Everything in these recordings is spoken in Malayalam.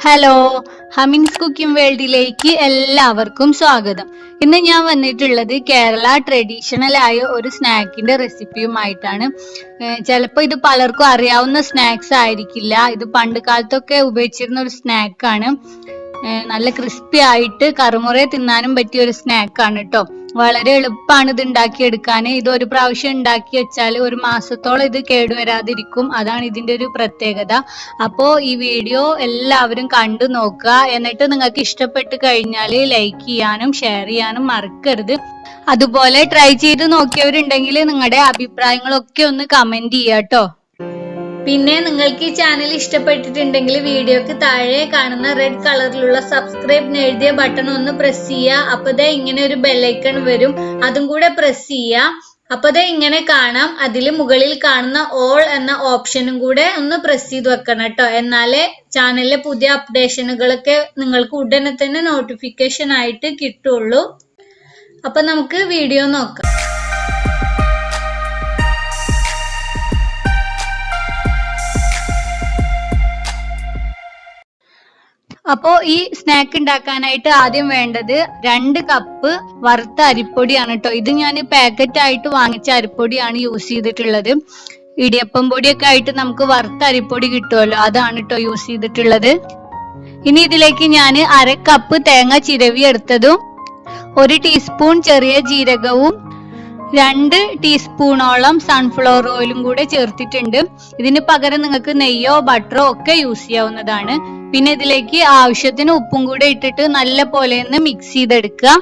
ഹലോ, ഹമിൻസ് കുക്കിംഗ് വേൾഡിലേക്ക് എല്ലാവർക്കും സ്വാഗതം. ഇന്ന് ഞാൻ വന്നിട്ടുള്ളത് കേരള ട്രഡീഷണൽ ആയ ഒരു സ്നാക്കിന്റെ റെസിപ്പിയുമായിട്ടാണ്. ചിലപ്പോൾ ഇത് പലർക്കും അറിയാവുന്ന സ്നാക്സ് ആയിരിക്കില്ല. ഇത് പണ്ട് കാലത്തൊക്കെ ഉപയോഗിച്ചിരുന്ന ഒരു സ്നാക്കാണ്. നല്ല ക്രിസ്പി ആയിട്ട് കറുമുറ തിന്നാനും പറ്റിയ ഒരു സ്നാക്കാണ് കേട്ടോ. വളരെ എളുപ്പമാണ് ഇത് ഉണ്ടാക്കിയെടുക്കാൻ. ഇത് ഒരു പ്രാവശ്യം ഉണ്ടാക്കി വെച്ചാൽ ഒരു മാസത്തോളം ഇത് കേടുവരാതിരിക്കും. അതാണ് ഇതിന്റെ ഒരു പ്രത്യേകത. അപ്പോൾ ഈ വീഡിയോ എല്ലാവരും കണ്ടു നോക്കുക. എന്നിട്ട് നിങ്ങൾക്ക് ഇഷ്ടപ്പെട്ട് കഴിഞ്ഞാൽ ലൈക്ക് ചെയ്യാനും ഷെയർ ചെയ്യാനും മറക്കരുത്. അതുപോലെ ട്രൈ ചെയ്ത് നോക്കിയവരുണ്ടെങ്കിൽ നിങ്ങളുടെ അഭിപ്രായങ്ങളൊക്കെ ഒന്ന് കമന്റ് ചെയ്യാട്ടോ. പിന്നെ നിങ്ങൾക്ക് ഈ ചാനൽ ഇഷ്ടപ്പെട്ടിട്ടുണ്ടെങ്കിൽ വീഡിയോക്ക് താഴെ കാണുന്ന റെഡ് കളറിലുള്ള സബ്സ്ക്രൈബ് എഴുതിയ ബട്ടൺ ഒന്ന് പ്രസ് ചെയ്യുക. അപ്പതേ ഇങ്ങനെ ഒരു ബെല്ലൈക്കൺ വരും, അതും കൂടെ പ്രസ് ചെയ്യുക. അപ്പതേ ഇങ്ങനെ കാണാം. അതിൽ മുകളിൽ കാണുന്ന ഓൾ എന്ന ഓപ്ഷനും കൂടെ ഒന്ന് പ്രസ് ചെയ്ത് വെക്കണം കേട്ടോ. എന്നാലേ ചാനലിലെ പുതിയ അപ്ഡേഷനുകളൊക്കെ നിങ്ങൾക്ക് ഉടനെ തന്നെ നോട്ടിഫിക്കേഷൻ ആയിട്ട് കിട്ടുള്ളൂ. അപ്പൊ നമുക്ക് വീഡിയോ നോക്കാം. അപ്പോ ഈ സ്നാക്ക് ഉണ്ടാക്കാനായിട്ട് ആദ്യം വേണ്ടത് 2 കപ്പ് വറുത്ത അരിപ്പൊടിയാണ് കേട്ടോ. ഇത് ഞാൻ പാക്കറ്റ് ആയിട്ട് വാങ്ങിച്ച അരിപ്പൊടിയാണ് യൂസ് ചെയ്തിട്ടുള്ളത്. ഇടിയപ്പം പൊടിയൊക്കെ ആയിട്ട് നമുക്ക് വറുത്ത അരിപ്പൊടി കിട്ടുമല്ലോ, അതാണ് കേട്ടോ യൂസ് ചെയ്തിട്ടുള്ളത്. ഇനി ഇതിലേക്ക് ഞാൻ 1/2 കപ്പ് തേങ്ങ ചിരവി എടുത്തതും 1 ടീസ്പൂൺ ചെറിയ ജീരകവും 2 ടീസ്പൂണോളം സൺഫ്ലവർ ഓയിലും കൂടെ ചേർത്തിട്ടുണ്ട്. ഇതിന് പകരം നിങ്ങൾക്ക് നെയ്യോ ബട്ടറോ ഒക്കെ യൂസ് ചെയ്യാവുന്നതാണ്. പിന്നെ ഇതിലേക്ക് ആവശ്യത്തിന് ഉപ്പും കൂടെ ഇട്ടിട്ട് നല്ല പോലെ ഒന്ന് മിക്സ് ചെയ്തെടുക്കുക.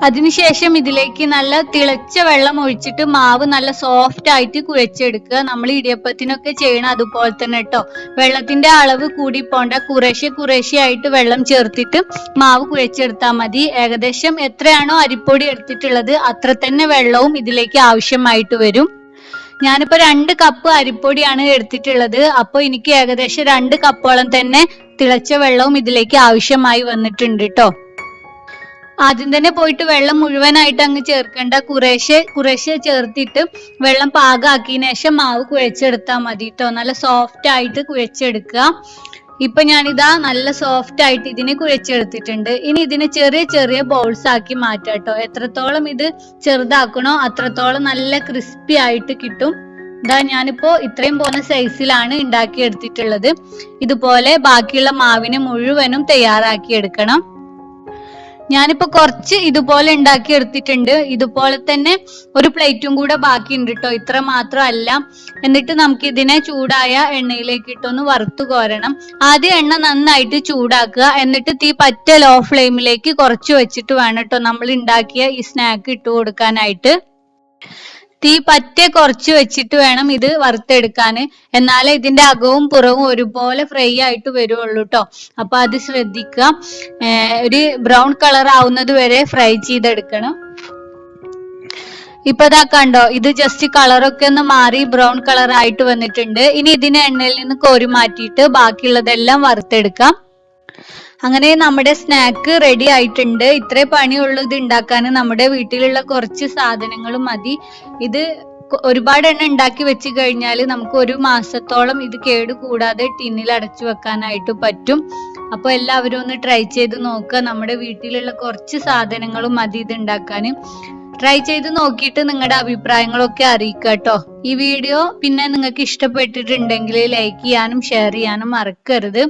അതിനുശേഷം ഇതിലേക്ക് നല്ല തിളച്ച വെള്ളം ഒഴിച്ചിട്ട് മാവ് നല്ല സോഫ്റ്റ് ആയിട്ട് കുഴച്ചെടുക്കുക. നമ്മൾ ഇടിയപ്പത്തിനൊക്കെ ചെയ്യണം അതുപോലെ തന്നെ കേട്ടോ. വെള്ളത്തിന്റെ അളവ് കൂടി പോണ്ട, കുറേശ്ശെ ആയിട്ട് വെള്ളം ചേർത്തിട്ട് മാവ് കുഴച്ചെടുത്താൽ മതി. ഏകദേശം എത്രയാണോ അരിപ്പൊടി എടുത്തിട്ടുള്ളത് അത്ര തന്നെ വെള്ളവും ഇതിലേക്ക് ആവശ്യമായിട്ട് വരും. ഞാനിപ്പോ 2 കപ്പ് അരിപ്പൊടിയാണ് എടുത്തിട്ടുള്ളത്. അപ്പൊ എനിക്ക് ഏകദേശം 2 കപ്പോളം തന്നെ തിളച്ച വെള്ളവും ഇതിലേക്ക് ആവശ്യമായി വന്നിട്ടുണ്ട് കേട്ടോ. ആദ്യം തന്നെ പോയിട്ട് വെള്ളം മുഴുവനായിട്ട് അങ്ങ് ചേർക്കണ്ട, കുറേശ്ശെ ചേർത്തിട്ട് വെള്ളം പാകാക്കിയതിനു ശേഷം മാവ് കുഴച്ചെടുത്താൽ മതി കേട്ടോ. നല്ല സോഫ്റ്റ് ആയിട്ട് കുഴച്ചെടുക്കുക. ഇപ്പൊ ഞാനിതാ നല്ല സോഫ്റ്റ് ആയിട്ട് ഇതിനെ കുഴച്ചെടുത്തിട്ടുണ്ട്. ഇനി ഇതിനെ ചെറിയ ബൗൾസ് ആക്കി മാറ്റാം കേട്ടോ. എത്രത്തോളം ഇത് ചെറുതാക്കണോ അത്രത്തോളം നല്ല ക്രിസ്പി ആയിട്ട് കിട്ടും. ഇതാ ഞാനിപ്പോ ഇത്രയും പോകുന്ന സൈസിലാണ് ഉണ്ടാക്കി എടുത്തിട്ടുള്ളത്. ഇതുപോലെ ബാക്കിയുള്ള മാവിനെ മുഴുവനും തയ്യാറാക്കി എടുക്കണം. ഞാനിപ്പോ കുറച്ച് ഇതുപോലെ ഉണ്ടാക്കി എടുത്തിട്ടുണ്ട്. ഇതുപോലെ തന്നെ ഒരു പ്ലേറ്റും കൂടെ ബാക്കിയുണ്ട് കേട്ടോ. ഇത്ര മാത്രമല്ല. എന്നിട്ട് നമുക്ക് ഇതിനെ ചൂടായ എണ്ണയിലേക്ക് ഇട്ടൊന്ന് വറുത്തു കോരണം. ആദ്യം എണ്ണ നന്നായിട്ട് ചൂടാക്കുക. എന്നിട്ട് തീ പറ്റ ലോ ഫ്ലെയിമിലേക്ക് കുറച്ച് വെച്ചിട്ട് വേണം കേട്ടോ നമ്മൾ ഉണ്ടാക്കിയ ഈ സ്നാക്ക് ഇട്ട് കൊടുക്കാനായിട്ട്. തീ പറ്റെ കുറച്ച് വെച്ചിട്ട് വേണം ഇത് വറുത്തെടുക്കാന്. എന്നാലേ ഇതിന്റെ അകവും പുറവും ഒരുപോലെ ഫ്രൈ ആയിട്ട് വരുള്ളൂ കേട്ടോ. അപ്പൊ അത് ശ്രദ്ധിക്കുക. ഒരു ബ്രൗൺ കളർ ആവുന്നത് വരെ ഫ്രൈ ചെയ്തെടുക്കണം. ഇപ്പൊ ഇതാ കണ്ടോ, ഇത് ജസ്റ്റ് കളറൊക്കെ ഒന്ന് മാറി ബ്രൗൺ കളർ ആയിട്ട് വന്നിട്ടുണ്ട്. ഇനി ഇതിനെ എണ്ണയിൽ നിന്ന് കോരി മാറ്റിയിട്ട് ബാക്കിയുള്ളതെല്ലാം വറുത്തെടുക്കാം. അങ്ങനെ നമ്മുടെ സ്നാക്ക് റെഡി ആയിട്ടുണ്ട്. ഇത്രേ പണിയുള്ളൂ ഇത് ഉണ്ടാക്കാൻ. നമ്മുടെ വീട്ടിലുള്ള കുറച്ച് സാധനങ്ങളും മതി. ഇത് ഒരുപാട് എണ്ണം ഉണ്ടാക്കി വെച്ച് കഴിഞ്ഞാൽ നമുക്ക് ഒരു മാസത്തോളം ഇത് കേട് കൂടാതെ ടിന്നിൽ അടച്ചു വെക്കാനായിട്ട് പറ്റും. അപ്പൊ എല്ലാവരും ഒന്ന് ട്രൈ ചെയ്ത് നോക്കുക. നമ്മുടെ വീട്ടിലുള്ള കുറച്ച് സാധനങ്ങളും മതി ഇത് ഉണ്ടാക്കാൻ. ട്രൈ ചെയ്ത് നോക്കിയിട്ട് നിങ്ങളുടെ അഭിപ്രായങ്ങളൊക്കെ അറിയിക്കുക കേട്ടോ. ഈ വീഡിയോ പിന്നെ നിങ്ങൾക്ക് ഇഷ്ടപ്പെട്ടിട്ടുണ്ടെങ്കിൽ ലൈക്ക് ചെയ്യാനും ഷെയർ ചെയ്യാനും മറക്കരുത്.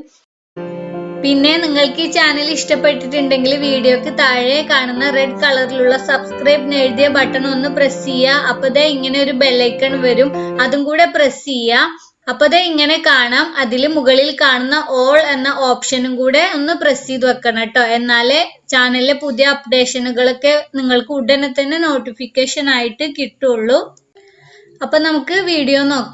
പിന്നെ നിങ്ങൾക്ക് ഈ ചാനൽ ഇഷ്ടപ്പെട്ടിട്ടുണ്ടെങ്കിൽ വീഡിയോക്ക് താഴെ കാണുന്ന റെഡ് കളറിലുള്ള സബ്സ്ക്രൈബ് എഴുതിയ ബട്ടൺ ഒന്ന് പ്രസ് ചെയ്യുക. അപ്പതേ ഇങ്ങനെ ഒരു ബെല്ലൈക്കൺ വരും, അതും കൂടെ പ്രസ് ചെയ്യുക. അപ്പതേ ഇങ്ങനെ കാണാം. അതിൽ മുകളിൽ കാണുന്ന ഓൾ എന്ന ഓപ്ഷനും കൂടെ ഒന്ന് പ്രസ് ചെയ്ത് വെക്കണം കേട്ടോ. എന്നാലേ ചാനലിലെ പുതിയ അപ്ഡേഷനുകളൊക്കെ നിങ്ങൾക്ക് ഉടനെ തന്നെ നോട്ടിഫിക്കേഷൻ ആയിട്ട് കിട്ടുള്ളൂ. അപ്പൊ നമുക്ക് വീഡിയോ നോക്കാം.